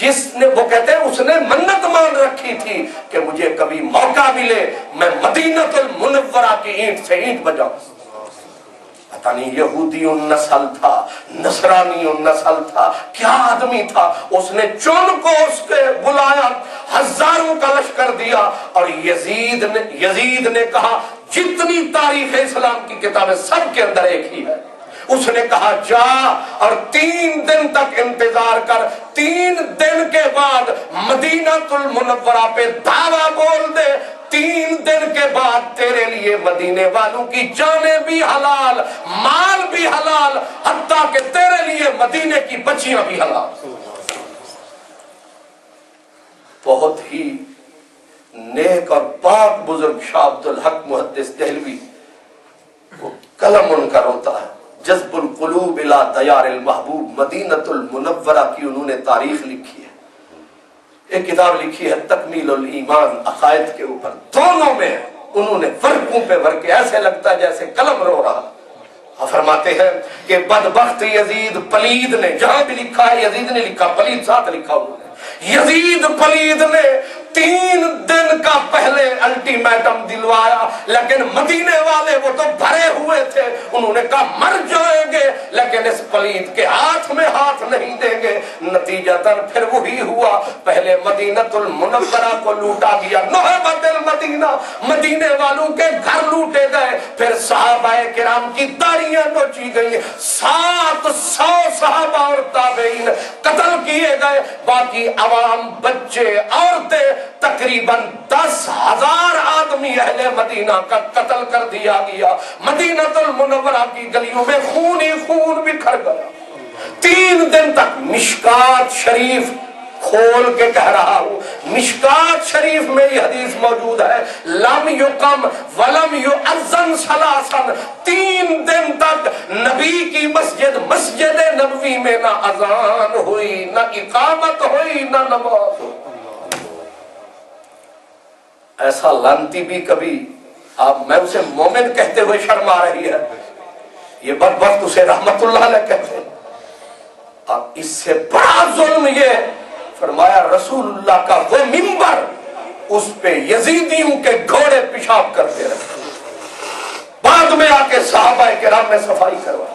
جس نے وہ کہتے ہیں اس نے منت مان رکھی تھی کہ مجھے کبھی موقع ملے میں مدینۃ المنورہ کی اینٹ سے اینٹ بجاؤں۔ پتہ نہیں یہودی النسل تھا، نصرانی النسل تھا، کیا آدمی تھا، اس نے چن کو اس کے بلایا، ہزاروں کا لشکر دیا، اور یزید نے کہا جتنی تاریخ اسلام کی کتابیں سب کے اندر ایک ہی ہے، اس نے کہا جا اور 3 دن تک انتظار کر، 3 دن کے بعد مدینۃ المنورہ پہ دعویٰ بول دے، 3 دن کے بعد تیرے لیے مدینے والوں کی جانیں بھی حلال، مال بھی حلال، حتیٰ کہ تیرے لیے مدینے کی بچیاں بھی حلال۔ بہت ہی نیک اور پاک بزرگ شاہ عبد الحق محدث دہلوی، وہ قلم ان کا روتا ہے، جذب القلوب الى دیار المحبوب، مدینۃ المنورہ کی انہوں نے تاریخ لکھی ہے، ایک کتاب لکھی ہے تکمیل الایمان عقائد کے اوپر، دونوں میں انہوں نے ورقوں پہ ورقے، ایسے لگتا ہے جیسے قلم رو رہا۔ فرماتے ہیں کہ بدبخت یزید پلید نے، جہاں بھی لکھا ہے یزید نے لکھا، پلید ساتھ لکھا انہوں نے، یزید پلید نے 3 دن کا پہلے الٹیمیٹم دلوایا، لیکن مدینے والے وہ تو بھرے ہوئے تھے، انہوں نے کہا مر جائیں گے لیکن اس پلید کے ہاتھ میں ہاتھ نہیں دیں گے۔ نتیجتاً پھر وہی ہوا، پہلے مدینۃ المنورہ کو لوٹا گیا، نہبت المدینہ، مدینے والوں کے گھر لوٹے گئے، پھر صحابہ کرام کی داڑیاں نوچی گئی، 700 صحابہ اور تابعین قتل کیے گئے، باقی عوام، بچے، عورتیں، تقریباً 10,000 آدمی اہل مدینہ کا قتل کر دیا گیا۔ مدینۃ المنورہ منورہ کی گلیوں میں خون ہی خون بکھر گیا. 3 دن تک مشکات شریف کھول کے کہہ رہا ہوں, مشکات شریف میں یہ حدیث موجود ہے, لم یقم ولم یؤذن ثلاثا, 3 دن تک نبی کی مسجد نبوی میں نہ اذان ہوئی, نہ اقامت ہوئی, نہ نماز ہوئی. ایسا لانتی بھی کبھی میں اسے مومن کہتے ہوئے شرم آ رہی ہے, یہ بدبخت اسے رحمت اللہ علیہ کہتے ہیں. اب اس سے بڑا ظلم یہ فرمایا رسول اللہ کا وہ منبر, اس پہ یزیدیوں کے گھوڑے پیشاب کرتے رہے, بعد میں آ کے صحابہ کرام میں صفائی کروائی.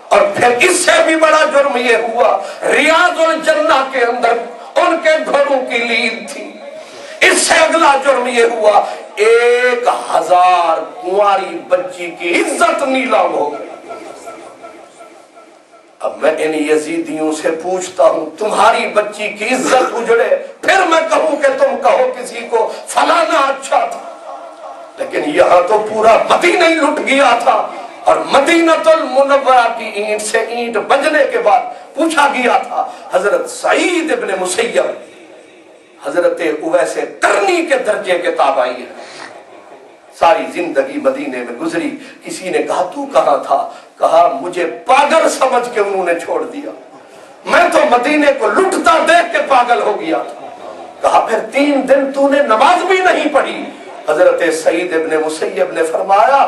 اور پھر اس سے بھی بڑا جرم یہ ہوا, ریاض الجنہ کے اندر ان کے گھوڑوں کی لید تھی. اس سے اگلا جرم یہ ہوا 1000 کنواری بچی کی عزت نیلام ہو گئی. اب میں ان یزیدیوں سے پوچھتا ہوں, تمہاری بچی کی عزت اجڑے, پھر میں کہوں کہ تم کہو کسی کو فلانا اچھا تھا, لیکن یہاں تو پورا مدینہ ہی لٹ گیا تھا. اور مدینۃ المنورہ کی اینٹ سے اینٹ بجنے کے بعد پوچھا گیا تھا, حضرت سعید ابن مسیب حضرت اویس قرنی کے درجے کے تابعی ہے, ساری زندگی مدینے میں گزری. کسی نے کہا تو کہاں تھا, کہا مجھے پاگل سمجھ کے انہوں نے چھوڑ دیا, میں تو مدینے کو لٹتا دیکھ کے پاگل ہو گیا تھا. کہا پھر 3 دن تو نے نماز بھی نہیں پڑھی. حضرت سعید ابن مسیب نے فرمایا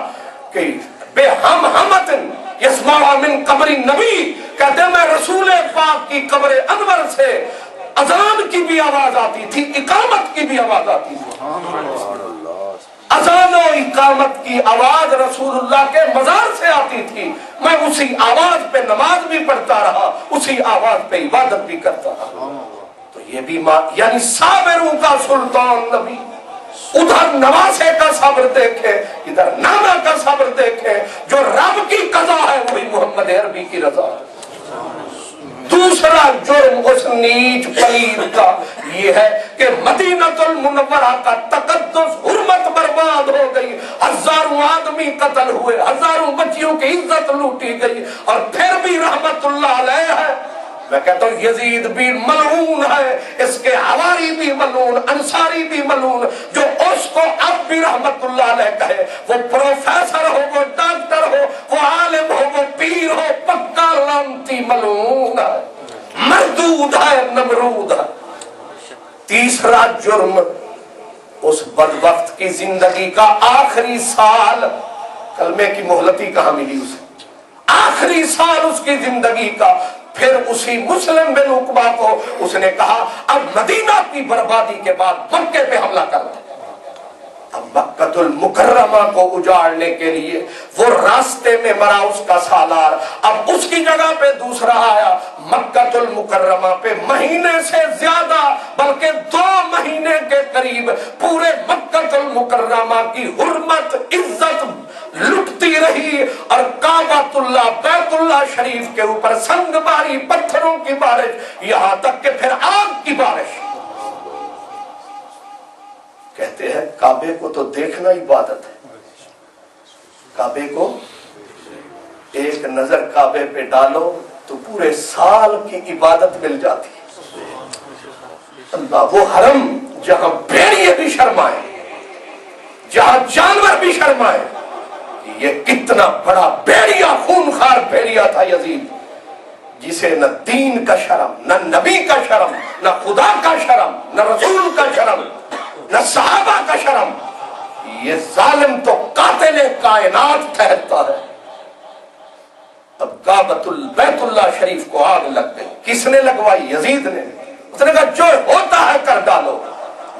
کہ بے ہم ہمتن یسمع من قبر النبی, کہتے میں رسول پاک کی قبر انور سے اذان کی بھی آواز آتی تھی, اقامت کی بھی آواز آتی تھی. اذان و اقامت کی آواز رسول اللہ کے مزار سے آتی تھی, میں اسی آواز پہ نماز بھی پڑھتا رہا, اسی آواز پہ عبادت بھی کرتا رہا. تو یہ بھی یعنی صابروں کا سلطان نبی, ادھر نواسے کا صبر دیکھے, ادھر نانا کا صبر دیکھے. جو رب کی قضا ہے وہی محمد عربی کی رضا ہے. دوسرا جرم اس نیچ پلید کا یہ ہے کہ مدینۃ المنورہ کا تقدس, حرمت برباد ہو گئی, 1000 آدمی قتل ہوئے, 1000 بچیوں کی عزت لوٹی گئی. اور پھر بھی رحمت اللہ علیہ ہے. میں کہتا ہوں یزید بھی ملعون ہے, اس کے حواری بھی ملعون, انصاری بھی ملعون. جو اس کو اب بھی رحمت اللہ علیہ کہے, وہ پروفیسر ہو, وہ ڈاکٹر ہو, وہ عالم ہو, وہ پیر ہو, پکا لعنتی ملعون ہے, مردود ہے, نمرود ہے. تیسرا جرم اس بدبخت کی زندگی کا آخری سال, کلمے کی مہلتی کہاں ملی اسے, آخری سال اس کی زندگی کا. پھر اسی مسلم بن عقبہ کو اس نے کہا اب مدینہ کی بربادی کے بعد مکے پہ حملہ کرنا. اب مکۃ المکرمہ کو اجاڑنے کے لیے وہ راستے میں مرا اس کا سالار, اب اس کی جگہ پہ دوسرا آیا. مکۃ المکرمہ پہ مہینے سے زیادہ بلکہ 2 مہینے کے قریب پورے مکۃ المکرمہ کی حرمت عزت لٹتی رہی, اور کعبۃ اللہ بیت اللہ شریف کے اوپر سنگ باری, پتھروں کی بارش, یہاں تک کہ پھر آگ کی بارش. کہتے ہیں کعبے کو تو دیکھنا عبادت ہے, کعبے کو ایک نظر کعبے پہ ڈالو تو پورے سال کی عبادت مل جاتی ہے. اللہ, وہ حرم جہاں بھیڑیے بھی شرمائے, جہاں جانور بھی شرمائے. یہ کتنا بڑا بھیڑیا, خونخوار بھیڑیا تھا یزید, جسے نہ دین کا شرم, نہ نبی کا شرم, نہ خدا کا شرم, نہ رسول کا شرم, نہ صحابہ کا شرم. یہ ظالم تو قاتل کائنات ٹھہرتا ہے. اب بیت اللہ شریف کو آگ لگ گئی. کس نے لگوائی؟ یزید نے. اس نے کہا جو ہوتا ہے کر ڈالو.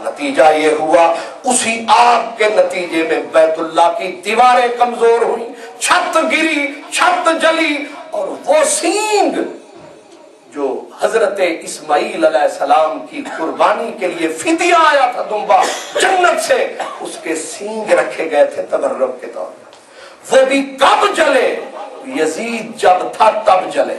نتیجہ یہ ہوا اسی آگ کے نتیجے میں بیت اللہ کی دیواریں کمزور ہوئی, چھت گری, چھت جلی, اور وہ سینگ جو حضرت اسماعیل علیہ السلام کی قربانی کے لیے فدیہ آیا تھا دمبا جنت سے, اس کے سینگ رکھے گئے تھے تبرک کے طور پر, وہ بھی کب جلے؟ یزید جب تھا تب جلے.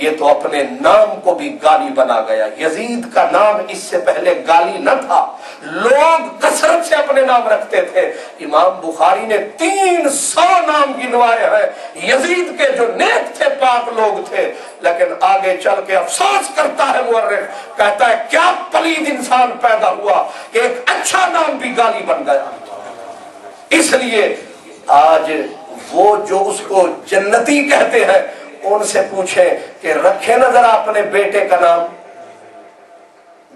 یہ تو اپنے نام کو بھی گالی بنا گیا. یزید کا نام اس سے پہلے گالی نہ تھا, لوگ کثرت سے اپنے نام رکھتے تھے. امام بخاری نے 300 نام گنوائے ہیں یزید کے جو نیک تھے, پاک لوگ تھے. لیکن آگے چل کے افسوس کرتا ہے مورخ, کہتا ہے کیا پلید انسان پیدا ہوا کہ ایک اچھا نام بھی گالی بن گیا. اس لیے آج وہ جو اس کو جنتی کہتے ہیں ان سے پوچھیں کہ رکھے نا ذرا اپنے بیٹے کا نام.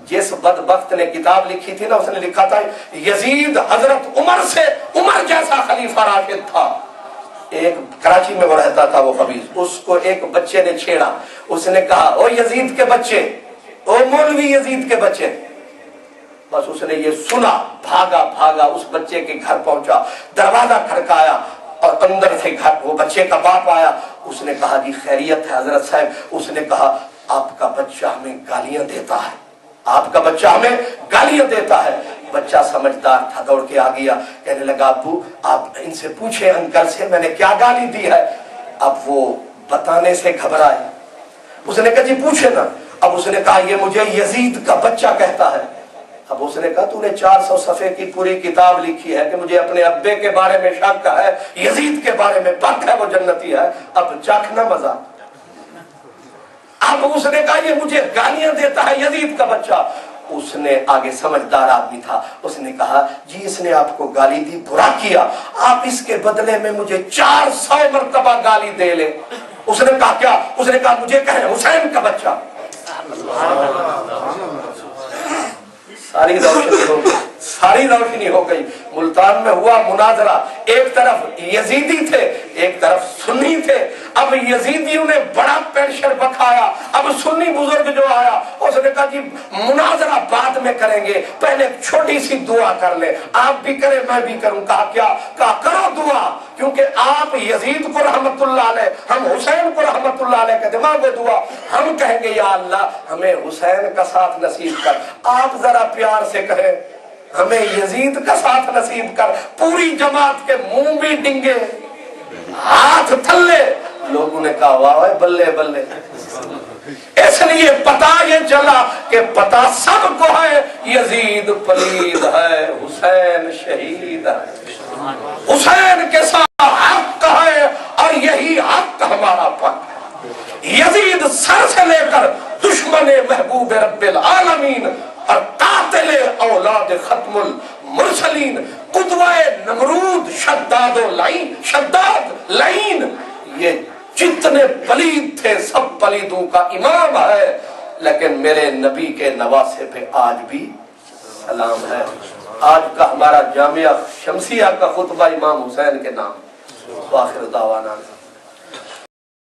جس بدبخت نے کتاب لکھی تھی نا, اس نے لکھا تھا یزید حضرت عمر سے عمر جیسا خلیفہ راشد تھا. ایک کراچی میں وہ رہتا تھا وہ خبیث, اس کو ایک بچے نے چھیڑا. اس نے کہا او یزید کے بچے, او مولوی یزید کے بچے. بس اس نے یہ سنا, بھاگا بھاگا اس بچے کے گھر پہنچا, دروازہ کھڑکایا اور اندر سے گھر وہ بچے کا باپ آیا. اس نے کہا جی خیریت ہے حضرت صاحب. اس نے کہا آپ کا بچہ ہمیں گالیاں دیتا ہے, آپ کا بچہ ہمیں گالیاں دیتا ہے. بچہ سمجھدار تھا, دوڑ کے آ گیا, کہنے لگا ابو آپ ان سے پوچھیں انکل سے میں نے کیا گالی دی ہے. اب وہ بتانے سے گھبرائے. اس نے کہا جی پوچھے نا. اب اس نے کہا یہ مجھے یزید کا بچہ کہتا ہے. اب اس نے کہا تو نے 400 صفحے کی پوری کتاب لکھی ہے کہ مجھے اپنے ابے کے بارے میں شک ہے, یزید کے بارے میں پک ہے وہ جنتی ہے, اب چکھنا مزہ. اب اس نے کہا یہ مجھے گالیاں دیتا ہے یزید کا بچہ. اس نے آگے سمجھدار آدمی تھا, اس نے کہا جی اس نے آپ کو گالی دی, برا کیا, آپ اس کے بدلے میں مجھے 400 مرتبہ گالی دے لے. اس نے کہا کیا؟ اس نے کہا مجھے کہیں حسین کا بچہ. ساری روشنی ہو گئی, ساری روشنی ہو گئی. ملتان میں ہوا مناظرہ, ایک طرف یزیدی تھے ایک طرف سنی تھے. اب یزیدیوں نے بڑا پریشر بکھایا. اب سنی بزرگ جو آیا اس نے کہا جی مناظرہ بعد میں کریں گے, پہلے چھوٹی سی دعا کر لیں, آپ بھی کریں میں بھی کروں. کہا کیا؟ کہا کرو دعا, کیونکہ آپ یزید کو رحمت اللہ علیہ, ہم حسین کو رحمت اللہ علیہ کہتے, مانگو دعا. ہم کہیں گے یا اللہ ہمیں حسین کا ساتھ نصیب کر. آپ ذرا پیار سے کہیں ہمیں یزید کا ساتھ نصیب کر. پوری جماعت کے منہ بھی ڈنگے, ہاتھ تھلے. لوگوں نے کہا واہ بلے بلے. اس لیے پتا یہ چلا کہ پتا سب کو ہے یزید پلید ہے, حسین شہید ہے, حسین کے ساتھ حق ہے اور یہی حق ہمارا پک ہے. یزید سر سے لے کر دشمن محبوب رب العالمین اور قاتل اولاد ختم المرسلین, قدوہ نمرود شداد و لعین, شداد لعین, یہ جتنے پلید تھے سب پلیدوں کا امام ہے. لیکن میرے نبی کے نواسے پہ آج بھی سلام ہے. آج کا ہمارا جامعہ شمسیہ کا خطبہ امام حسین کے نام. آخر دعوانا